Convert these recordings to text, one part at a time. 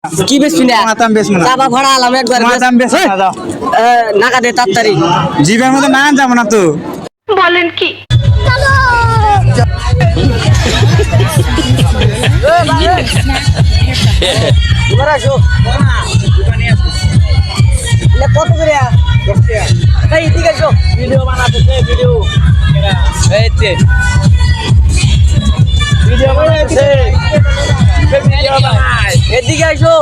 কি বেশি না মাতাম বেশ না চাপা ভাড়া আলাম একবার মাতাম বেশ না দাও নাকা দে তাড়াতাড়ি জিভের মধ্যে নাগান যাবো না তো বলেন কি কত করে এই ঠিক আছে ভিডিও বানাতে ভিডিও এই যে ভিডিও বানাতে ভিডিও বানাই এদিকে আসো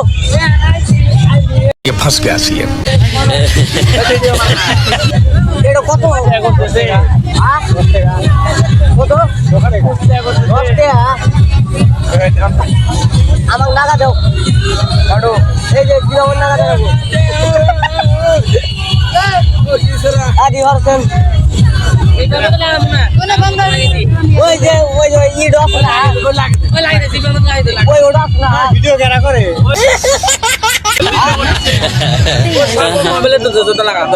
ये फंस गया सी है এটা কত করতেছে কত 10 টাকা আমাকে নাগা দাও কাটো এই যে জীবন নাগা দাও আদি হরসেন ওই যে ইট অফ না ওই ওটা না ভিডিও কেরা করে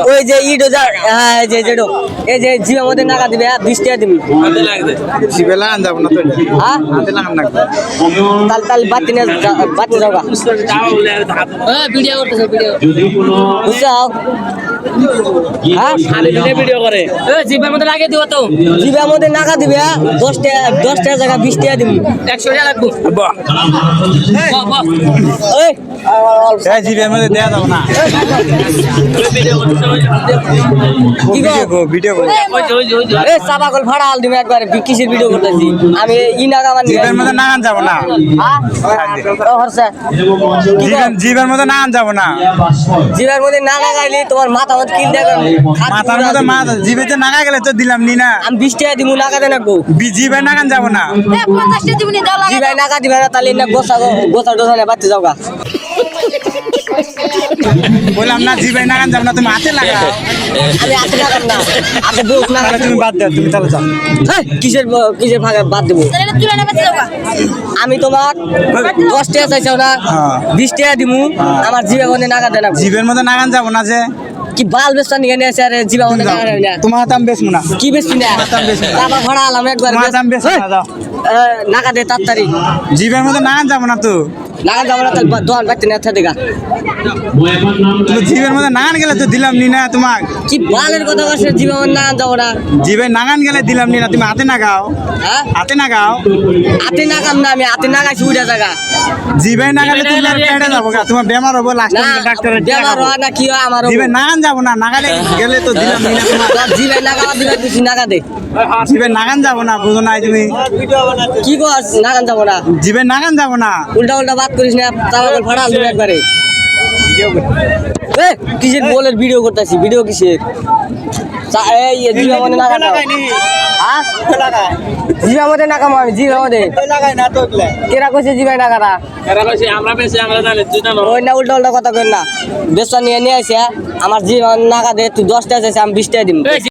ওই যে ইট হ্যাঁ যে যেটো এই যে জিওর মধ্যে নাগা দিবে 20 টাকা দিবি জিভে লাগান যাবো না তো হ্যাঁ হাতে লাগান না তাল বাতি যাওগা ভিডিও করতেছে ভিডিও বুঝছো হ্যাঁ ভিডিও করে জিপের মধ্যে লাগিয়ে দিব তো জিবার মধ্যে নাগা দিবে 10 টাকা জায়গা 20 টাকা দিবি 100 টাকা লাগবে বাহ ওই এই জিভের মধ্যে দেয়া যাবো না ভিডিও কো এ সাবাগল ভাড়া আল দিবে একবার কিসের ভিডিও করতেছি আমি ই নাগা মানে জিভের মধ্যে নাগান যাবো না হ্যাঁ ও হরসা জিভের মধ্যে নাগান যাবো না জিবার মধ্যে না লাগাইলে তোমার মাথা মত কিল দেবে মাথার মধ্যে মাথা জিভে যে নাগা গেলে তো দিলাম নি না আমি 20 টাকা দিমু নাগা দেন গো জিভে নাগান যাবো না 50 টাকা দিবনি দাও লাগে জিবাই নাগা দিবে না তাহলে না গোসা ডোসানে বাচ্চা যাওগা বললাম না জিভে নাগান যাবো না তুমি হাতে লাগাও আমি হাতে লাগাম না হাতে বুক না তাহলে তুমি বাদ দাও তুমি তাহলে যাও কিসের ভাগে বাদ দেবো তাহলে তুলে নেবে দাও আমি তোমার 10 টাকা চাইছো না হ্যাঁ। 20 টাকা দিমু আমার জিবা মধ্যে নাগা দেন জিভের মধ্যে নাগান যাবো না যে কি বাল বেস্তা নিয়ে নিয়েছে আরে জিবা মধ্যে নাগা দেন না তোমার হাতে আমি বেশ না কি বেশি না মাতাম বেশি না। চাপা ভাড়া আলাম একবার তোমার হাতে আমি বেশ না দাও নাগা দে তাড়াতাড়ি জিভের মধ্যে নাগান যাবো না তো নাগা যাবো না তাহলে দোকান বাড়তে না দেখা তুমি জিভের মধ্যে নাগান গেলে তো দিলাম নি না তোমাক কি বালের কথা বলছে জিবা মধ্যে নাগা যাবো না জিভে নাগান গেলে দিলাম নি না তুমি হাতে নাগাও হ্যাঁ হাতে নাগাও হাতে নাগাম না আমি হাতে নাগাইছি উড়া জায়গা জিভে নাগালে তুমি আর কেটে যাবো গা তোমার বেমার হবো লাস্ট না ডাক্তারের বেমার হয় না কি হয় আমার জিভে নাগান যাবো না নাগালে গেলে তো দিলাম নি না তোমার জিবাই নাগা দিবে বেশি নাগা দে জিভে নাগান যাবো না বুঝো নাই তুমি কি কস নাগান যাবো না জিভে নাগান যাবো না উল্টা উল্টা বাদ করিস না তারপর ভাড়া দিবে একবারে এ কিসের বলের ভিডিও করতেছি ভিডিও কিসের এই জিবা মধ্যে নাগা দাও হ্যাঁ জিবা মধ্যে নাগাম আমি জিবা মধ্যে কেরা কইছে জিবাই নাগারা আমরা বেশি আমরা জানি তুই জানো ওই না উল্টা উল্টা কথা কই না বেসন নিয়ে আসে আমার জিবা নাগা দে তুই 10 টাকা চাইছে আমি 20 টাকা দিম